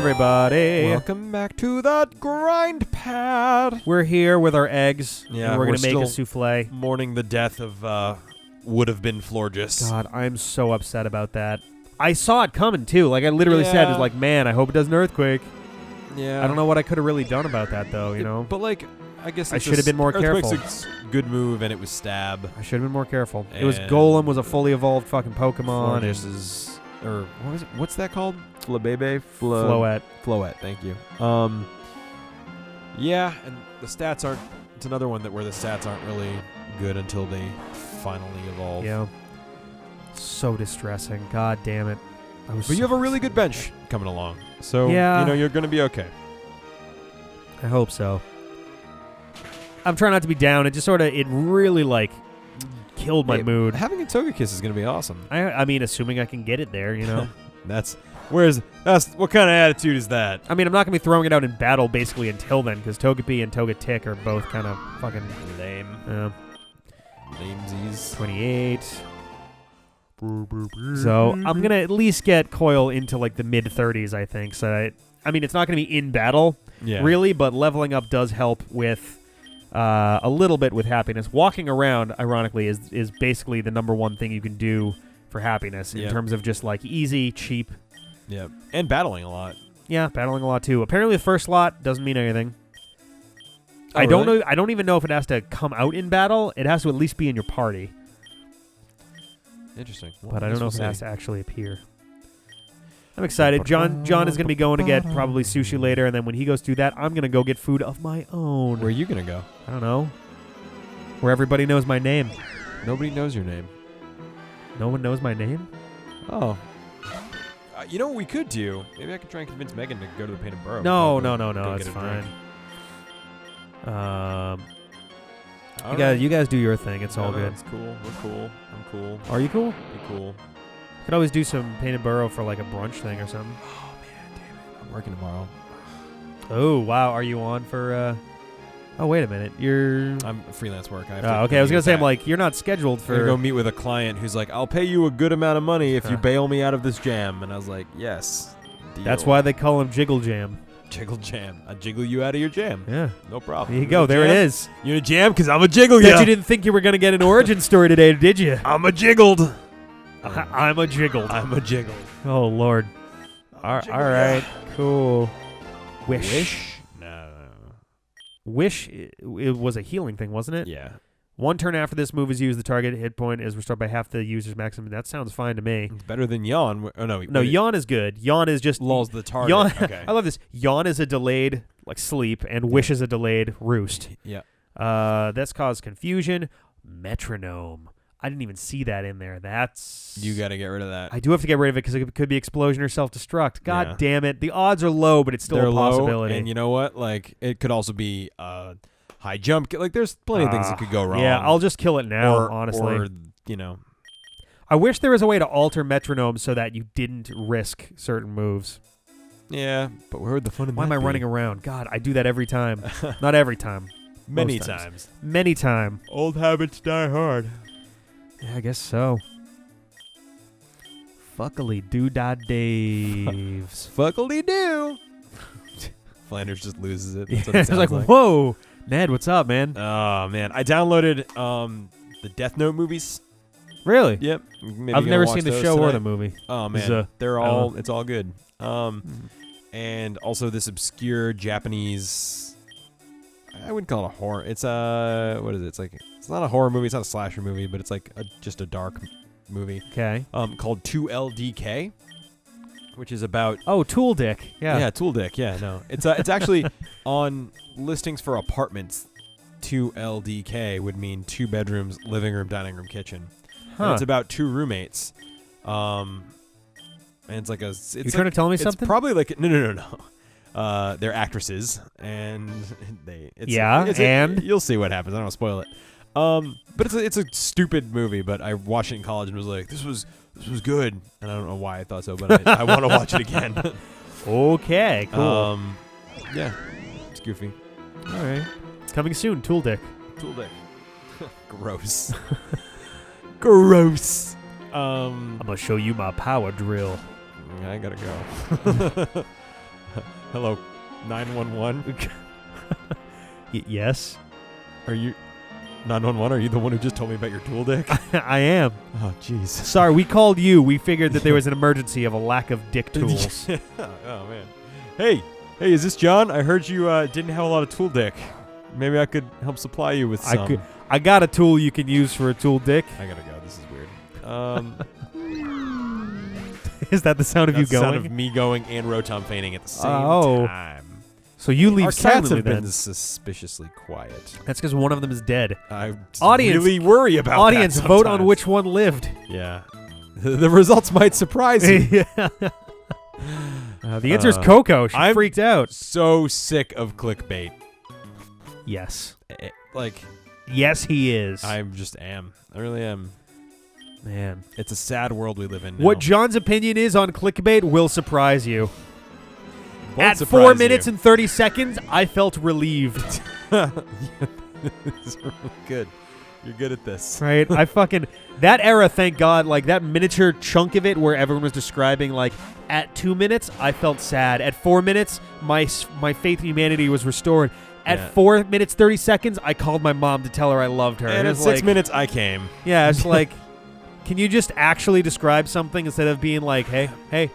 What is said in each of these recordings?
everybody. Welcome back to the grind pad. We're here with our eggs. Yeah, and we're going to make still a souffle. Mourning the death of would have been Florges. God, I'm so upset about that. I saw it coming, too. Like, I literally said, it's like, man, I hope it does an earthquake. Yeah. I don't know what I could have really done about that, though, you know? But, like, I guess I should have been more careful. Earthquake's a good move, and it was stab. I should have been more careful. And It was Golem was a fully evolved fucking Pokemon. Florges is... Or, what was it? What's that called? Flabebe? Floette. Floette, thank you. Yeah, and the stats aren't... It's another one where the stats aren't really good until they finally evolve. Yeah. So distressing. God damn it. But you have a really good bench coming along. So, yeah. you know, you're going to be okay. I hope so. I'm trying not to be down. It just sort of, it really, like, killed my mood. Having a Togekiss is going to be awesome. I mean, assuming I can get it there, you know? What kind of attitude is that? I mean, I'm not going to be throwing it out in battle basically until then, because Togepi and Togetic are both kind of fucking lame. Lamesies. 28. So I'm going to at least get Coil into like the mid-30s, I think. So, I mean, it's not going to be in battle, really, but leveling up does help with a little bit with happiness. Walking around, ironically, is basically the number one thing you can do for happiness in terms of just like easy, cheap. Yeah, and battling a lot. Yeah, battling a lot too. Apparently the first slot doesn't mean anything. Oh, I don't really? know. I don't even know if it has to come out in battle. It has to at least be in your party. Interesting. Well, But I don't know if it has to actually appear. I'm excited. John is going to be going to get probably sushi later, and then when he goes through that, I'm going to go get food of my own. Where are you going to go? I don't know. Where everybody knows my name. Nobody knows your name. No one knows my name? Oh. You know what we could do? Maybe I could try and convince Megan to go to the Painted Burrow. No, Go it's get a fine. drink. You guys do your thing. It's all good. It's cool. We're cool. I'm cool. Are you cool? Be cool. Could always do some Painted Burrow for like a brunch thing or something. Oh, man, damn it. I'm working tomorrow. Oh, wow. Are you on for... Oh, wait a minute. I'm freelance work. I have okay, I was going to say, I'm like, you're not scheduled for... I'm going to go meet with a client who's like, I'll pay you a good amount of money if you bail me out of this jam. And I was like, yes. Deal. That's why they call him Jiggle Jam. Jiggle Jam. I jiggle you out of your jam. Yeah. No problem. There you go. There it is. You in a jam? Because I'm a jiggle Bet you didn't think you were going to get an origin story today, did you? I'm a jiggled. I'm a jiggled. I'm a jiggled. Oh, Lord. All right. Cool. Wish? No. Wish, it was a healing thing, wasn't it? Yeah. One turn after this move is used, the target hit point is restored by half the user's maximum. That sounds fine to me. It's better than Yawn. Oh, no. No, Yawn is good. Yawn is just... lulls the target. Yawn, okay. I love this. Yawn is a delayed like sleep, and Wish is a delayed roost. Yeah. That's caused confusion. Metronome. I didn't even see that in there. That's... You got to get rid of that. I do have to get rid of it because it could be explosion or self-destruct. God damn it. The odds are low, but it's still They're a possibility. Low, and you know what? Like, it could also be high jump. Like, there's plenty of things that could go wrong. Yeah, I'll just kill it now, honestly. Or, you know. I wish there was a way to alter metronome so that you didn't risk certain moves. Yeah, but where would the fun in that Why am I be? running around? God, I do that every time. Not every time. Many Most times. Many time. Old habits die hard. Yeah, I guess so. Fuckily doo-dah-daves. Fuckily do. Flanders just loses it. That's what Yeah, it it's sounds like, like, whoa, Ned, what's up, man? Oh, man. I downloaded the Death Note movies. Really? Yep. I've never seen the show or the movie. Oh, man. They're all, it's all good. And also this obscure Japanese, I wouldn't call it a horror. It's what is it? It's like, it's not a horror movie. It's not a slasher movie, but it's like just a dark movie. Okay. Called 2LDK, which is about... Oh, Tool Dick. Yeah. Yeah, Tool Dick. Yeah, no. It's actually on listings for apartments. 2LDK would mean 2 bedrooms, living room, dining room, kitchen. And it's about 2 roommates. And it's like a... It's you trying to tell me something? It's probably like... No. They're actresses, and you'll see what happens. I don't want to spoil it. But it's a stupid movie. But I watched it in college and was like, this was good, and I don't know why I thought so, but I want to watch it again. Okay, cool. Yeah, it's goofy. All right, coming soon. Tool Dick. Tool Dick. Gross. Gross. I'm gonna show you my power drill. I gotta go. Hello, 911. Yes. Are you 911? Are you the one who just told me about your tool dick? I am. Oh, jeez. Sorry, we called you. We figured that there was an emergency of a lack of dick tools. Oh, man. Hey, is this John? I heard you didn't have a lot of tool dick. Maybe I could help supply you with some. I got a tool you can use for a tool dick. I gotta go. This is weird. Is that the sound of you going? The sound of me going and Rotom fainting at the same time. So you leave Our cats silently have then. been suspiciously quiet. That's because one of them is dead. I Audience, really worry about audience, that vote sometimes. on which one lived. Yeah. The results might surprise you. Yeah. The answer is Coco. She I'm freaked out. So sick of clickbait. Yes. Yes, he is. I just am. I really am. Man. It's a sad world we live in now. What John's opinion is on clickbait will surprise you. Won't At surprise 4 minutes you. and 30 seconds, I felt relieved. This is really good. You're good at this. Right? That era, thank God, like that miniature chunk of it where everyone was describing, like, at 2 minutes, I felt sad. At 4 minutes, my faith in humanity was restored. At 4 minutes, 30 seconds, I called my mom to tell her I loved her. And at 6 minutes, I came. Yeah, it's like, can you just actually describe something instead of being like, hey,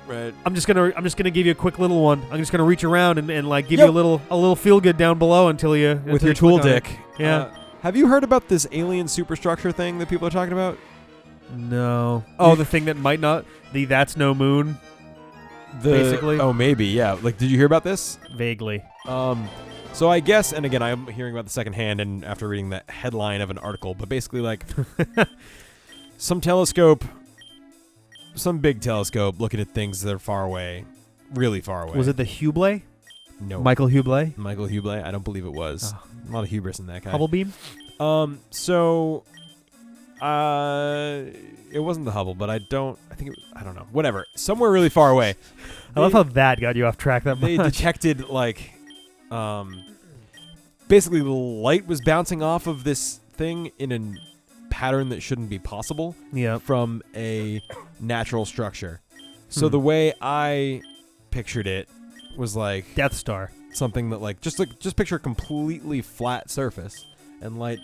Right. I'm just gonna give you a quick little one. I'm just gonna reach around and like give you a little feel good down below until you with your tool dick. Yeah. Have you heard about this alien superstructure thing that people are talking about? No. Oh, the thing that might not that's no moon. Basically. Oh, maybe. Yeah. Like, did you hear about this? Vaguely. So I guess, and again, I'm hearing about the second hand and after reading that headline of an article, but basically like some big telescope looking at things that are far away, really far away. Was it the Hubble? No. Michael Hubble? Michael Hubble? I don't believe it was. Oh. A lot of hubris in that guy. Hubble beam? So, it wasn't the Hubble, but I don't know. Whatever. Somewhere really far away. I love how that got you off track that much. They detected, like, basically the light was bouncing off of this thing in a pattern that shouldn't be possible from a natural structure. So the way I pictured it was like Death Star. Something that just picture a completely flat surface and light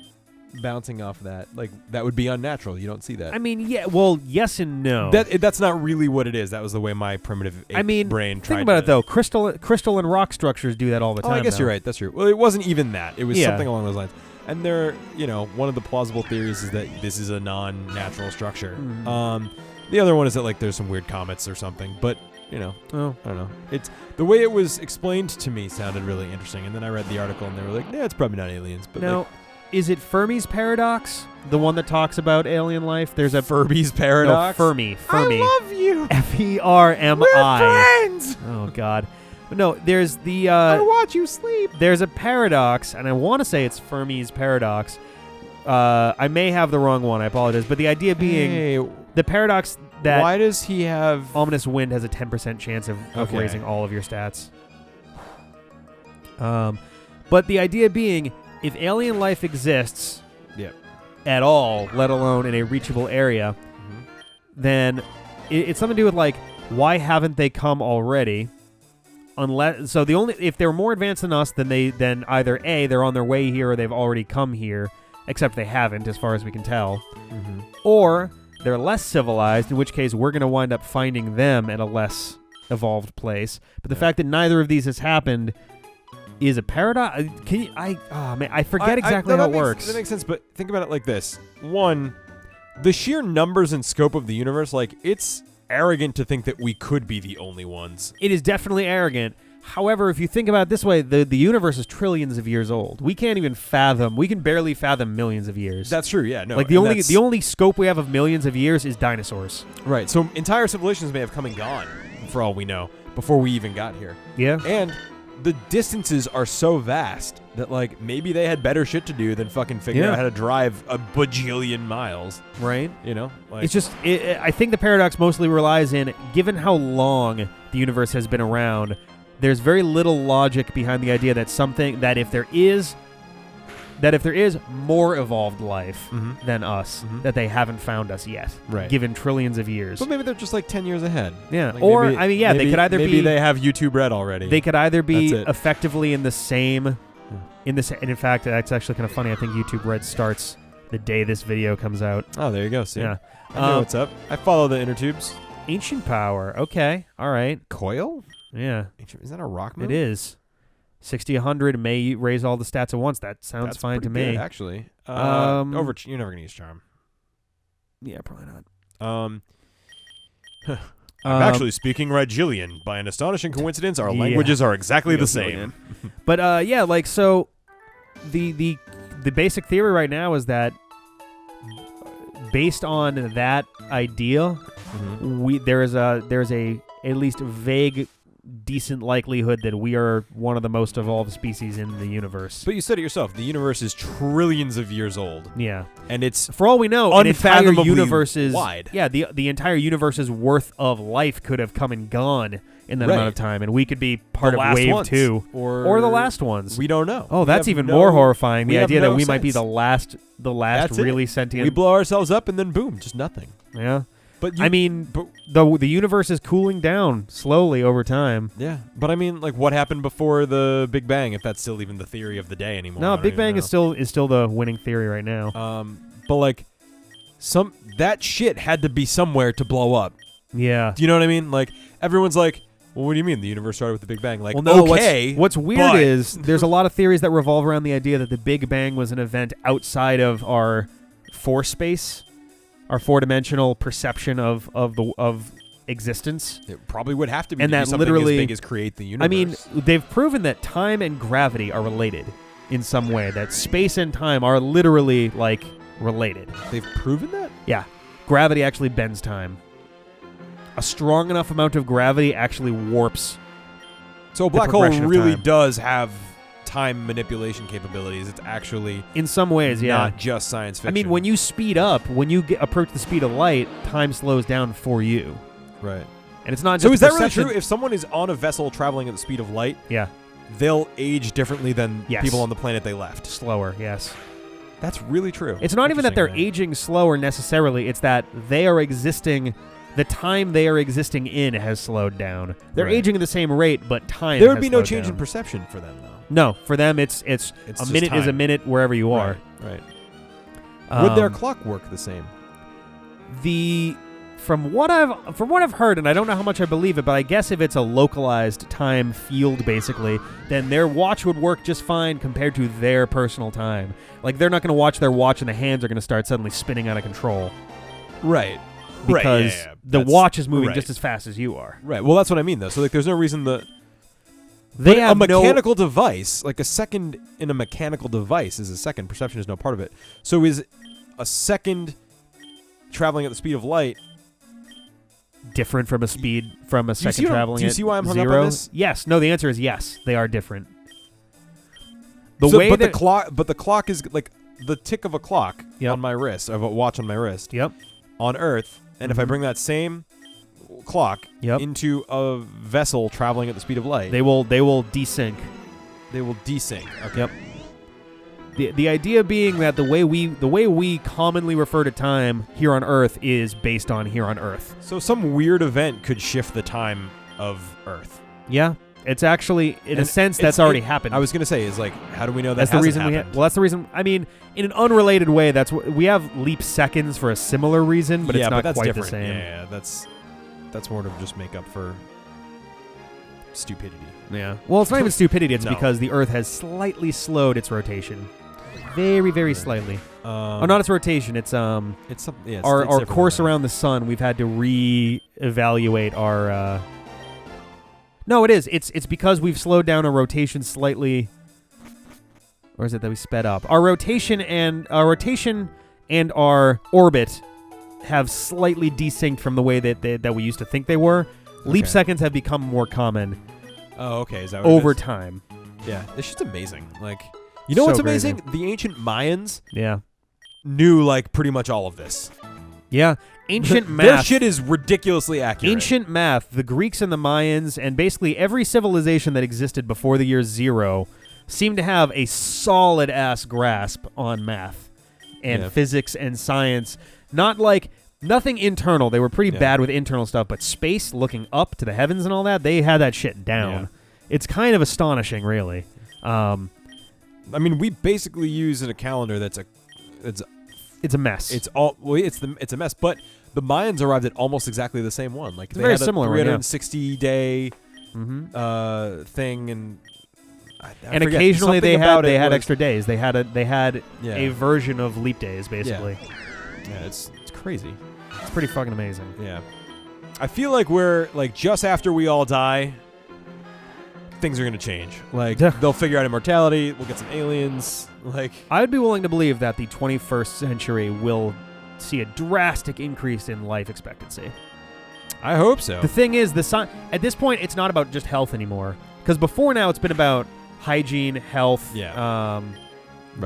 bouncing off that. Like that would be unnatural. You don't see that. I mean, yeah, well, yes and no. That's not really what it is. That was the way my primitive brain tried. Think about it though. Crystal and rock structures do that all the time. I guess you're right. That's true. Well, it wasn't even that. It was something along those lines. And there, one of the plausible theories is that this is a non-natural structure. The other one is that like there's some weird comets or something. But I don't know. It's the way it was explained to me sounded really interesting. And then I read the article and they were like, "Yeah, it's probably not aliens." But now, is it Fermi's paradox? The one that talks about alien life? There's a Fermi's paradox. No, Fermi. I love you. Fermi. We're friends. Oh God. No, there's the. I watch you sleep. There's a paradox, and I want to say it's Fermi's paradox. I may have the wrong one. I apologize. But the idea being the paradox that why does he have ominous wind has a 10% chance of raising all of your stats. But the idea being, if alien life exists at all, let alone in a reachable area, then it's something to do with like, why haven't they come already? If they're more advanced than us, then either A, they're on their way here or they've already come here, except they haven't as far as we can tell. Or they're less civilized, in which case we're going to wind up finding them at a less evolved place. But the fact that neither of these has happened is a paradox. I forget exactly how it works. That makes sense, but think about it like this. One, the sheer numbers and scope of the universe, like it's arrogant to think that we could be the only ones. It is definitely arrogant. However, if you think about it this way, the universe is trillions of years old. We can't even fathom. We can barely fathom millions of years. That's true. Yeah. No. Like the only scope we have of millions of years is dinosaurs. Right. So entire civilizations may have come and gone, for all we know, before we even got here. Yeah. And the distances are so vast that like maybe they had better shit to do than fucking figure out how to drive a bajillion miles. Right. Like it's just I think the paradox mostly relies in, given how long the universe has been around, there's very little logic behind the idea that if there is that if there is more evolved life than us, Mhm. that they haven't found us yet, Right. given trillions of years. But maybe they're just like 10 years ahead. Yeah, Like or maybe- I mean, yeah, they maybe- could either maybe be they have YouTube Red already. they could either be That's it. effectively in the same, and in fact, that's actually kind of funny. I think YouTube Red starts the day this video comes out. Oh, there you go. See, Yeah, I know what's up. I follow the inner tubes. ancient power. Okay, all right. Coil? Yeah, Is that a rock move? it is. 60, 100 may raise all the stats at once. That sounds That's fine to pretty me. good, actually. Um, You're never gonna use charm. Yeah, probably not. I'm actually speaking Rigelian. By an astonishing coincidence, our languages are exactly the same. But yeah, like so, the basic theory right now is that based on that idea, there is a at least vague, decent likelihood that we are one of the most evolved species in the universe. But you said it yourself. The universe is trillions of years old. Yeah, and it's for all we know, an entire unfathomably universe is wide. Yeah, the entire universe's worth of life could have come and gone in that Right. amount of time, and we could be part The of last Wave ones. 2 or the last ones. We don't know. Oh, We that's have even no- more horrifying. we The have idea that no we might be sense. the last That's it. really sentient. We blow ourselves up and then boom, just nothing. Yeah. But I mean, the universe is cooling down slowly over time. yeah. But I mean, like, what happened before the Big Bang? If that's still even the theory of the day anymore. No, I don't Big even Bang know. is still the winning theory right now. But like, that shit had to be somewhere to blow up. Yeah. Do you know what I mean? Like, everyone's like, well, what do you mean the universe started with the Big Bang? Like, Well, no, okay. what's weird but- is there's a lot of theories that revolve around the idea that the Big Bang was an event outside of our space, our four-dimensional perception of existence. It probably would have to be And to do that something literally- as big as create the universe. I mean, they've proven that time and gravity are related in some way, that space and time are literally, like, related. they've proven that? Yeah. Gravity actually bends time. A strong enough amount of gravity actually warps. So a black hole progression of really time. does have time manipulation capabilities. It's actually In some ways, yeah. not just science fiction. I mean, when you speed up, when you approach the speed of light, time slows down for you. right. And it's not just So is that really perception. true? If someone is on a vessel traveling at the speed of light, Yeah. they'll age differently than Yes. people on the planet they left. Slower, yes. That's really true. It's not even that they're Interesting, aging slower necessarily. It's that they are existing. The time they are existing in has slowed down. They're Right. aging at the same rate, but time. There would has be no slowed change down. in perception for them, though. No, for them, it's a just minute is a time. minute wherever you are. Right. Would their Um, clock work the same? From what I've heard, and I don't know how much I believe it, but I guess if it's a localized time field, basically, then their watch would work just fine compared to their personal time. Like, they're not going to watch their watch and the hands are going to start suddenly spinning out of control. Right. Because the That's- watch is moving right. just as fast as you are. Right. Well, that's what I mean, though. So, like, there's no reason that They a have mechanical device, like a second in a mechanical device, is a second. Perception is no part of it. So, is a second traveling at the speed of light? different from a speed from a Do you second traveling. Do you at see why I'm hung zero? up on this? Yes. No. The answer is yes. They are different. But that- the clock is like the tick of a clock Yep. on my wrist, of a watch on my wrist. Yep. On Earth, and if I Mhm. bring that same clock Yep. into a vessel traveling at the speed of light, They will desync. they will desync. Okay. Yep. The idea being that the way we commonly refer to time here on Earth is based on here on Earth. So some weird event could shift the time of Earth. Yeah, it's actually in a And sense it's- that's already happened. I was gonna say, is like, how do we know that that's the hasn't reason happened? well, that's the reason. I mean, in an unrelated way, that's what we have leap seconds for a similar reason, but yeah, it's not but that's quite different. the same. Yeah, that's more to just make up for stupidity. Yeah. Well, it's not even stupidity. It's No. because the Earth has slightly slowed its rotation. Very, very slightly. Oh, not its rotation. It's It's some, yeah, it's our different course than that. around the sun. We've had to re-evaluate our. No, it is. It's because we've slowed down our rotation slightly. Or is it that we sped up? Our rotation and our orbit have slightly desynced from the way that we used to think they were. Leap Okay. seconds have become more common Oh, okay. Is that what over it is? time. Yeah, this shit's amazing. Like, you know So what's crazy. amazing? The ancient Mayans Yeah. knew like pretty much all of this. Yeah. Ancient Their math. shit is ridiculously accurate. Ancient math, the Greeks and the Mayans, and basically every civilization that existed before the year 0 seem to have a solid ass grasp on math and physics and science. Not like nothing internal. They were pretty bad with internal stuff, but space, looking up to the heavens and all that, they had that shit down. Yeah. It's kind of astonishing, really. I mean, we basically use in a calendar it's a mess. It's a mess, but the Mayans arrived at almost exactly the same one. Like it's they very had a similar 360 day thing, and occasionally they had extra days. They had a version of leap days, basically. Yeah, it's crazy. It's pretty fucking amazing. Yeah, I feel like we're like just after we all die, things are gonna change. Like they'll figure out immortality. We'll get some aliens. Like I'd be willing to believe that the 21st century will see a drastic increase in life expectancy. I hope so. The thing is, at this point, it's not about just health anymore. Because before now, it's been about hygiene, health,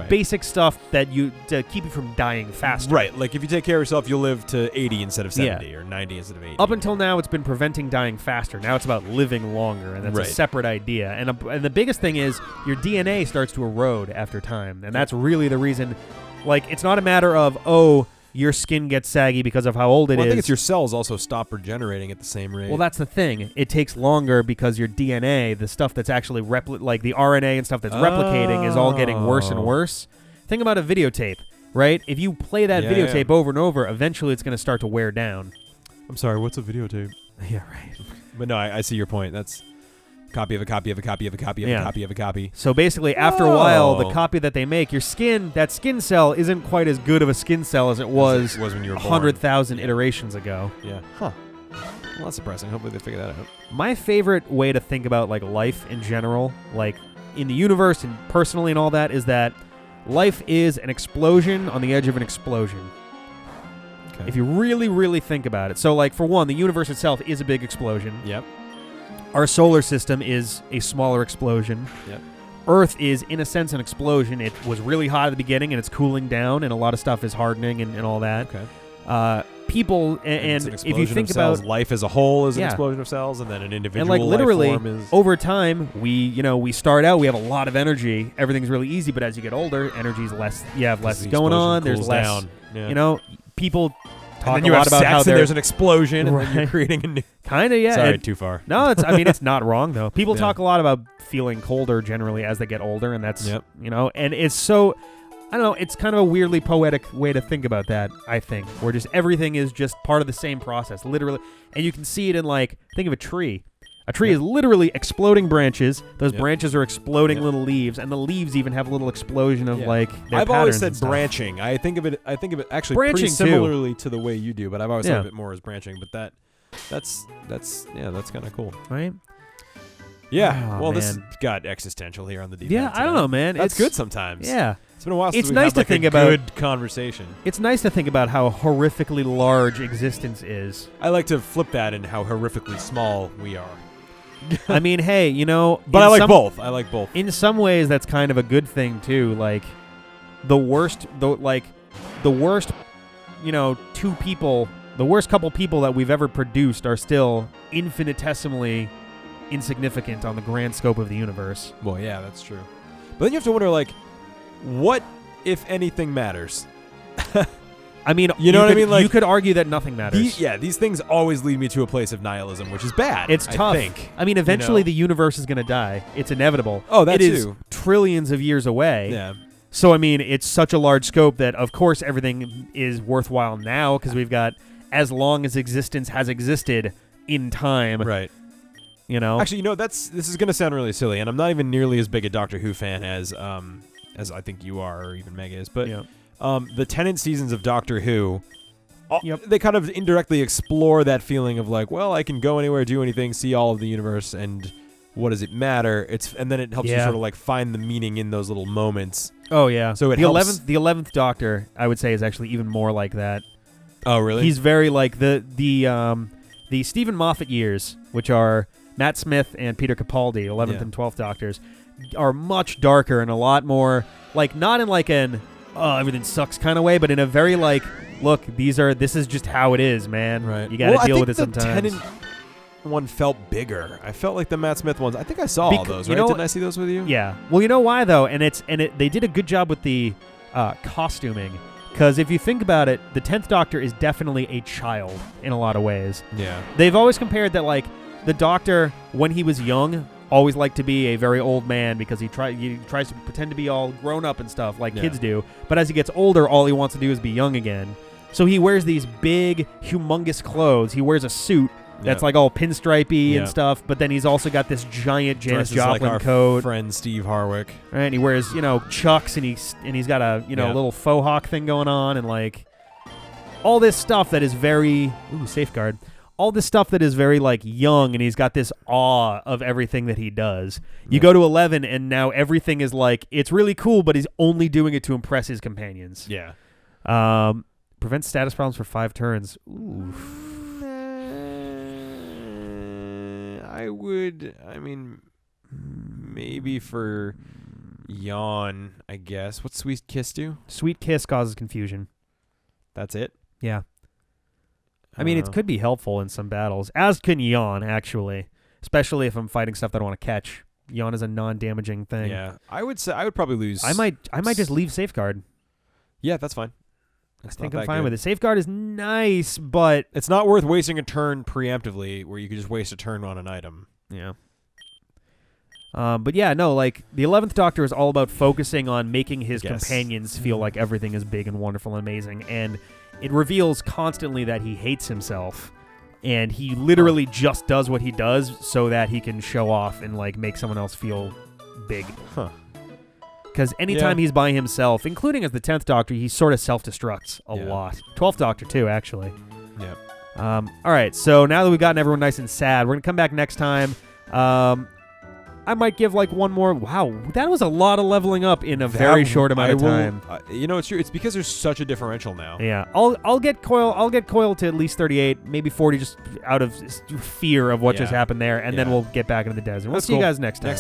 basic stuff to keep you from dying faster. Right. Like if you take care of yourself, you'll live to 80 instead of 70 or 90 instead of 80. Up until now, it's been preventing dying faster. Now it's about living longer, and that's a separate idea. And the biggest thing is your DNA starts to erode after time, and that's really the reason. Like it's not a matter of your skin gets saggy because of how old it is. I think it's your cells also stop regenerating at the same rate. Well, that's the thing. It takes longer because your DNA, the stuff that's actually like the RNA and stuff that's replicating, is all getting worse and worse. Think about a videotape, right? If you play that videotape over and over, eventually it's going to start to wear down. I'm sorry, what's a videotape? Yeah, right. But no, I see your point. That's copy of a copy of a copy of a copy of a copy of a copy. So basically, after a while, the copy that they make, that skin cell isn't quite as good of a skin cell as it was when you were 100,000 iterations ago. Yeah. Huh. Well, that's depressing. Hopefully they figure that out. My favorite way to think about like life in general, like in the universe and personally and all that, is that life is an explosion on the edge of an explosion. Okay. If you really, really think about it. So like for one, the universe itself is a big explosion. Yep. Our solar system is a smaller explosion. Yep. Earth is, in a sense, an explosion. It was really hot at the beginning, and it's cooling down, and a lot of stuff is hardening and all that. Okay. People, and if you think about life as a whole is an explosion of cells, and then an individual and like literally life form is over time, we start out, we have a lot of energy. Everything's really easy, but as you get older, energy's less. You have less going on. There's less. Down. Yeah. You know, people talk a lot about how there's an explosion, and then you're creating a new. Kind of, yeah. Sorry, too far. No, it's not wrong though. People talk a lot about feeling colder generally as they get older, and that's and it's so. I don't know. It's kind of a weirdly poetic way to think about that, I think, where just everything is just part of the same process, literally. And you can see it in, like, think of a tree. A tree is literally exploding branches. Those branches are exploding little leaves, and the leaves even have a little explosion of, like, their I've always said branching. branching. I think of it actually branching pretty similarly to the way you do, but I've always thought of it more as branching. But that's kind of cool. Right? Yeah. Well, this got existential here on the deep end. I don't know, man. That's good sometimes. Yeah. It's been a while since it's nice to think about good conversation. It's nice to think about how horrifically large existence is. I like to flip that into how horrifically small we are. I mean, hey, but I like both. I like both. In some ways, that's kind of a good thing too. Like the worst, two people, the worst couple people that we've ever produced are still infinitesimally insignificant on the grand scope of the universe. Well, yeah, that's true. But then you have to wonder, like, what, if anything, matters? I mean, you know what I mean? Like, you could argue that nothing matters. These things always lead me to a place of nihilism, which is bad. It's tough. I mean, eventually the universe is going to die. It's inevitable. Oh, that too. It is trillions of years away. Yeah. So, I mean, it's such a large scope that, of course, everything is worthwhile now because we've got as long as existence has existed in time. Right. Actually, this is going to sound really silly, and I'm not even nearly as big a Doctor Who fan as I think you are, or even Meg is. But the Tennant seasons of Doctor Who, they kind of indirectly explore that feeling of like, well, I can go anywhere, do anything, see all of the universe, and what does it matter? And then it helps you sort of like find the meaning in those little moments. Oh yeah. So the 11th Doctor, I would say, is actually even more like that. Oh really? He's very like the Stephen Moffat years, which are Matt Smith and Peter Capaldi, 11th and 12th Doctors, are much darker and a lot more, like, not in like an, everything sucks kind of way, but in a very like, look, this is just how it is, man. Right. You got to deal with it sometimes. one felt bigger. I felt like the Matt Smith ones. I think I saw all those, right? Didn't I see those with you? Yeah. Well, you know why though, and they did a good job with the costuming. Because if you think about it, the 10th Doctor is definitely a child in a lot of ways. Yeah. They've always compared that, like, the Doctor, when he was young, always liked to be a very old man because he tries to pretend to be all grown up and stuff like kids do. But as he gets older, all he wants to do is be young again. So he wears these big, humongous clothes. He wears a suit that's like all pinstripey and stuff, but then he's also got this giant Janis Joplin like our coat. Friend Steve Harwick. Right, and he wears, Chucks, and he's got a, little faux hawk thing going on, and like all this stuff that is very safeguard. All this stuff that is very like young, and he's got this awe of everything that he does. You go to 11, and now everything is like it's really cool, but he's only doing it to impress his companions. Yeah. Prevents status problems for 5 turns. Ooh. Maybe for Yawn, I guess. What's Sweet Kiss do? Sweet Kiss causes confusion. That's it? Yeah. I mean, it could be helpful in some battles, as can Yawn, actually. Especially if I'm fighting stuff that I want to catch. Yawn is a non-damaging thing. Yeah. I would probably lose. I might just leave Safeguard. Yeah, that's fine. I think I'm fine with it. Safeguard is nice, but it's not worth wasting a turn preemptively where you could just waste a turn on an item. Yeah. But yeah, no, like the 11th Doctor is all about focusing on making his companions feel like everything is big and wonderful and amazing, and it reveals constantly that he hates himself, and he literally just does what he does so that he can show off and like make someone else feel big. Huh. Because anytime he's by himself, including as the 10th Doctor, he sort of self-destructs a lot. 12th Doctor, too, actually. Yeah. All right, so now that we've gotten everyone nice and sad, we're going to come back next time. I might give, like, one more. Wow, that was a lot of leveling up in a very short amount of time. It's true. It's because there's such a differential now. Yeah. I'll get Coil to at least 38, maybe 40, just out of fear of what just happened there, and then we'll get back into the desert. We'll see you guys next time.